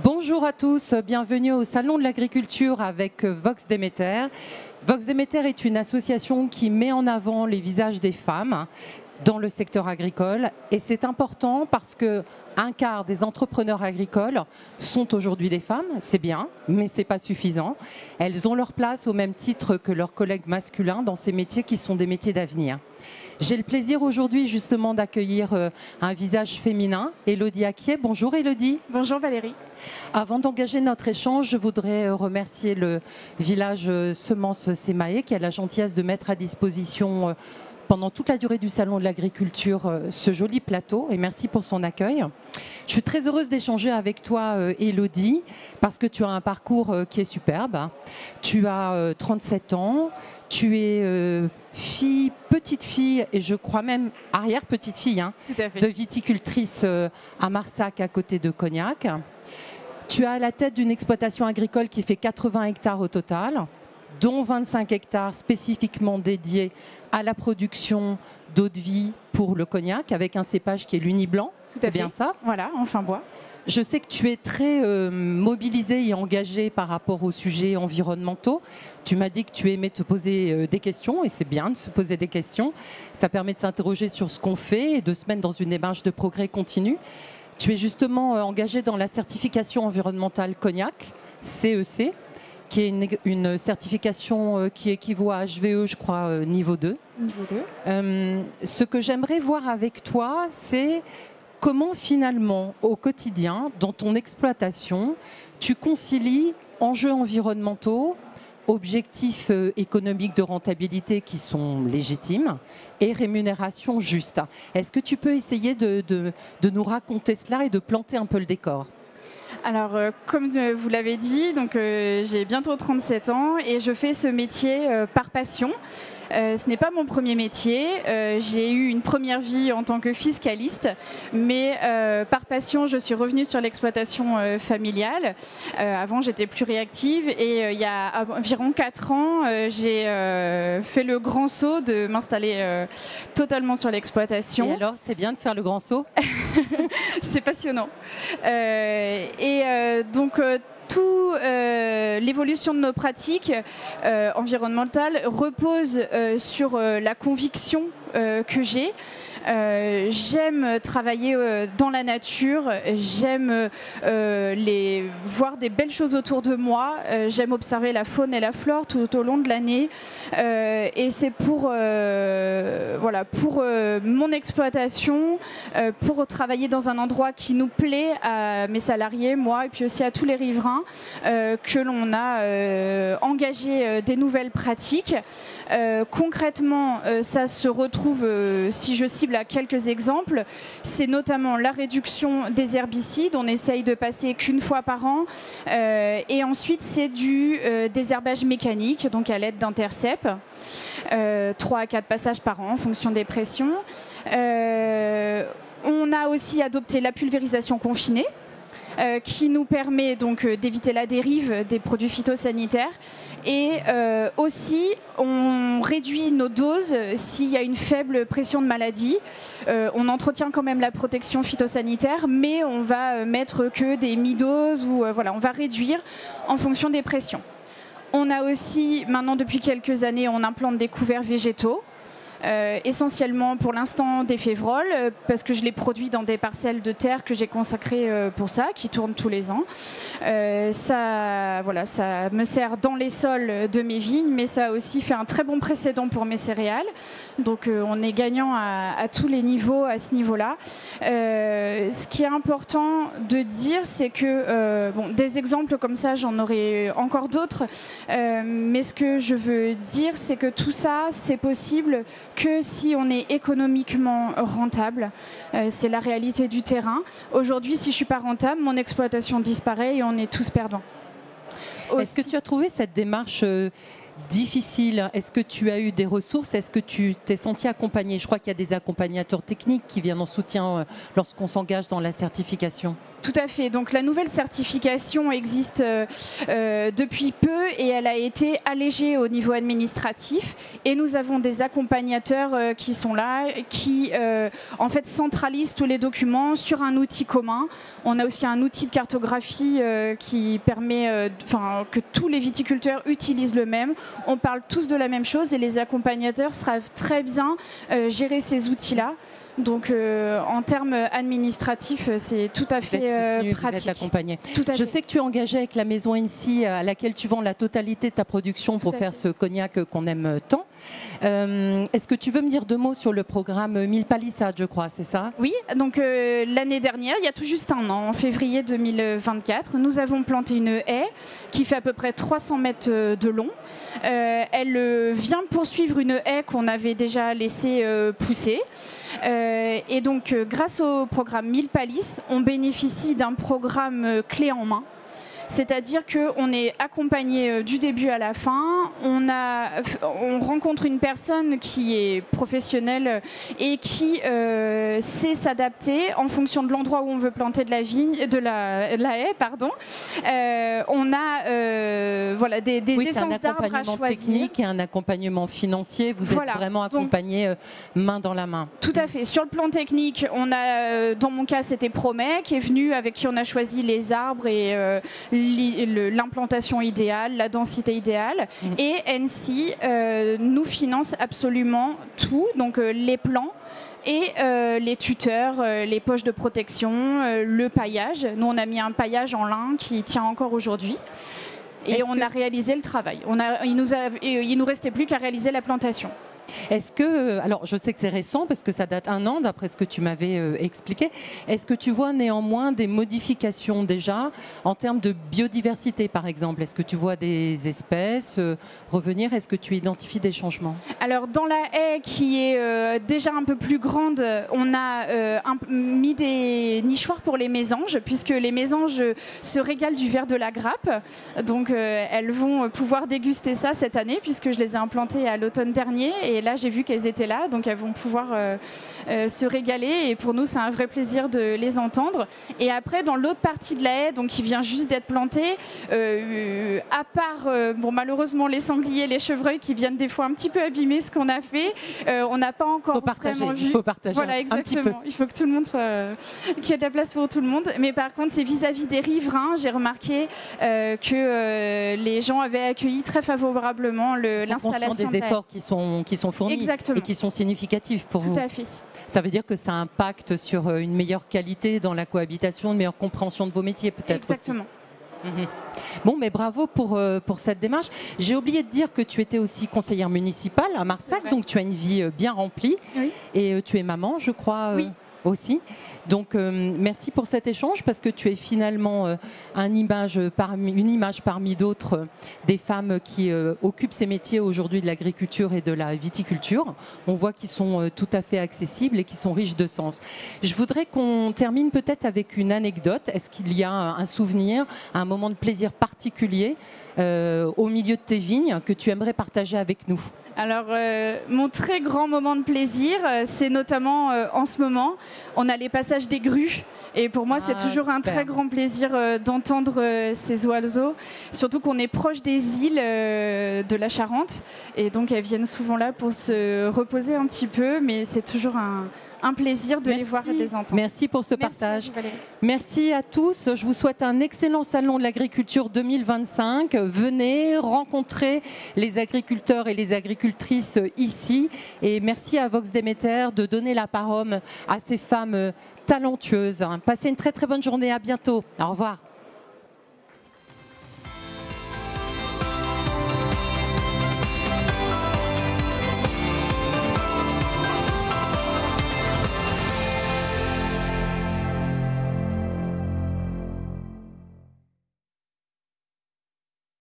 Bonjour à tous, bienvenue au Salon de l'Agriculture avec Vox Demeter. Vox Demeter est une association qui met en avant les visages des femmes dans le secteur agricole et c'est important parce que un quart des entrepreneurs agricoles sont aujourd'hui des femmes, c'est bien, mais ce n'est pas suffisant. Elles ont leur place au même titre que leurs collègues masculins dans ces métiers qui sont des métiers d'avenir. J'ai le plaisir aujourd'hui justement d'accueillir un visage féminin, Élodie Acquier. Bonjour Élodie. Bonjour Valérie. Avant d'engager notre échange, je voudrais remercier le village Semences Sémaé qui a la gentillesse de mettre à disposition pendant toute la durée du Salon de l'Agriculture ce joli plateau et merci pour son accueil. Je suis très heureuse d'échanger avec toi Élodie parce que tu as un parcours qui est superbe. Tu as 37 ans, tu es petite fille et je crois même arrière-petite fille de viticultrice à Marsac à côté de Cognac. Tu es à la tête d'une exploitation agricole qui fait 80 hectares au total, dont 25 hectares spécifiquement dédiés à la production d'eau de vie pour le cognac, avec un cépage qui est l'Uni-Blanc. C'est bien ça? Voilà, en fin bois. Je sais que tu es très mobilisée et engagée par rapport aux sujets environnementaux. Tu m'as dit que tu aimais te poser des questions, et c'est bien de se poser des questions. Ça permet de s'interroger sur ce qu'on fait et de se mettre dans une démarche de progrès continu. Tu es justement engagée dans la certification environnementale Cognac, CEC, qui est une certification qui équivaut à HVE, je crois, niveau 2. Niveau 2. Ce que j'aimerais voir avec toi, c'est comment finalement, au quotidien, dans ton exploitation, tu concilies enjeux environnementaux, objectifs économiques de rentabilité qui sont légitimes et rémunération juste. Est-ce que tu peux essayer de nous raconter cela et de planter un peu le décor ? Alors, comme vous l'avez dit, j'ai bientôt 37 ans et je fais ce métier par passion. Ce n'est pas mon premier métier. J'ai eu une première vie en tant que fiscaliste, mais par passion, je suis revenue sur l'exploitation familiale. Avant, j'étais plus réactive et il y a environ 4 ans, j'ai fait le grand saut de m'installer totalement sur l'exploitation. Et alors, c'est bien de faire le grand saut? C'est passionnant. Toute l'évolution de nos pratiques environnementales repose sur la conviction que j'ai. J'aime travailler dans la nature, j'aime voir des belles choses autour de moi, j'aime observer la faune et la flore tout au long de l'année et c'est pour mon exploitation, pour travailler dans un endroit qui nous plaît à mes salariés, moi et puis aussi à tous les riverains, que l'on a engagé des nouvelles pratiques. Concrètement, ça se retrouve, si je cible à quelques exemples, c'est notamment la réduction des herbicides, on essaye de passer qu'une fois par an, et ensuite c'est du désherbage mécanique, donc à l'aide d'intercept, 3 à 4 passages par an en fonction des pressions. On a aussi adopté la pulvérisation confinée, qui nous permet donc d'éviter la dérive des produits phytosanitaires et aussi on réduit nos doses s'il y a une faible pression de maladie. On entretient quand même la protection phytosanitaire mais on va mettre que des mi-doses ou on va réduire en fonction des pressions. On a aussi maintenant depuis quelques années on implante des couverts végétaux. Essentiellement pour l'instant des févroles parce que je les produis dans des parcelles de terre que j'ai consacrées pour ça, qui tournent tous les ans. Ça me sert dans les sols de mes vignes, mais ça a aussi fait un très bon précédent pour mes céréales. Donc on est gagnant à tous les niveaux à ce niveau-là. Ce qui est important de dire, c'est que des exemples comme ça, j'en aurai encore d'autres. Mais ce que je veux dire, c'est que tout ça, c'est possible que si on est économiquement rentable. C'est la réalité du terrain. Aujourd'hui, si je ne suis pas rentable, mon exploitation disparaît et on est tous perdants. Est-ce que tu as trouvé cette démarche difficile? Est-ce que tu as eu des ressources? Est-ce que tu t'es senti accompagné? Je crois qu'il y a des accompagnateurs techniques qui viennent en soutien lorsqu'on s'engage dans la certification. Tout à fait. Donc la nouvelle certification existe depuis peu et elle a été allégée au niveau administratif. Et nous avons des accompagnateurs qui sont là, qui en fait centralisent tous les documents sur un outil commun. On a aussi un outil de cartographie qui permet que tous les viticulteurs utilisent le même. On parle tous de la même chose et les accompagnateurs savent très bien gérer ces outils-là. Donc en termes administratifs, c'est tout à fait pratique. Vous êtes accompagné. Je sais que tu es engagé avec la maison Hensi à laquelle tu vends la totalité de ta production pour faire ce cognac qu'on aime tant. Est-ce que tu veux me dire 2 mots sur le programme 1000 palissades, je crois, c'est ça? Oui, donc l'année dernière, il y a tout juste un an, en février 2024, nous avons planté une haie qui fait à peu près 300 mètres de long. Elle vient poursuivre une haie qu'on avait déjà laissée pousser. Et donc, grâce au programme 1000 palisses, on bénéficie d'un programme clé en main. C'est-à-dire qu'on est accompagné du début à la fin, on rencontre une personne qui est professionnelle et qui sait s'adapter en fonction de l'endroit où on veut planter de la haie. Pardon. On a voilà, des essences d'arbres à choisir. C'est un accompagnement technique et un accompagnement financier. Vous êtes vraiment accompagné main dans la main. Tout à fait. Sur le plan technique, on a, dans mon cas, c'était Promet qui est venu, avec qui on a choisi les arbres et l'implantation idéale, la densité idéale. Et Hensi nous finance absolument tout, donc les plants et les tuteurs, les poches de protection, le paillage. Nous, on a mis un paillage en lin qui tient encore aujourd'hui. Et on a réalisé le travail. Il nous restait plus qu'à réaliser la plantation. Est-ce que, alors je sais que c'est récent parce que ça date 1 an d'après ce que tu m'avais expliqué, est-ce que tu vois néanmoins des modifications déjà en termes de biodiversité par exemple? Est-ce que tu vois des espèces revenir? Est-ce que tu identifies des changements? Alors dans la haie qui est déjà un peu plus grande, on a mis des nichoirs pour les mésanges puisque les mésanges se régalent du verre de la grappe. Donc elles vont pouvoir déguster ça cette année puisque je les ai implantées à l'automne dernier. Et là, j'ai vu qu'elles étaient là, donc elles vont pouvoir se régaler. Et pour nous, c'est un vrai plaisir de les entendre. Et après, dans l'autre partie de la haie, donc qui vient juste d'être plantée, à part, bon, malheureusement, les sangliers, les chevreuils qui viennent des fois un petit peu abîmer ce qu'on a fait, on n'a pas encore vraiment vu. Il faut partager. Voilà, exactement. Un petit peu. Il faut que tout le monde soit, qu'il y ait de la place pour tout le monde. Mais par contre, c'est vis-à-vis des riverains. J'ai remarqué que les gens avaient accueilli très favorablement l'installation des efforts qui sont fournis. Exactement. Et qui sont significatifs pour vous. Tout à fait. Ça veut dire que ça impacte sur une meilleure qualité dans la cohabitation, une meilleure compréhension de vos métiers peut-être. Exactement. Aussi. Bon, mais bravo pour cette démarche. J'ai oublié de dire que tu étais aussi conseillère municipale à Marsac, donc tu as une vie bien remplie. Oui. Et tu es maman, je crois, oui. Aussi. Donc merci pour cet échange parce que tu es finalement une image parmi d'autres des femmes qui occupent ces métiers aujourd'hui de l'agriculture et de la viticulture. On voit qu'ils sont tout à fait accessibles et qui sont riches de sens. Je voudrais qu'on termine peut-être avec une anecdote. Est-ce qu'il y a un souvenir, un moment de plaisir particulier au milieu de tes vignes que tu aimerais partager avec nous? Alors, mon très grand moment de plaisir, c'est notamment en ce moment, on a les passages des grues. Et pour moi, c'est toujours un très grand plaisir d'entendre ces oiseaux, surtout qu'on est proche des îles de la Charente. Et donc, elles viennent souvent là pour se reposer un petit peu, mais c'est toujours un plaisir de les voir et de les entendre. Merci pour ce partage. Merci à tous. Je vous souhaite un excellent salon de l'agriculture 2025. Venez rencontrer les agriculteurs et les agricultrices ici. Et merci à Vox Demeter de donner la parole à ces femmes talentueuses. Passez une très très bonne journée. À bientôt. Au revoir.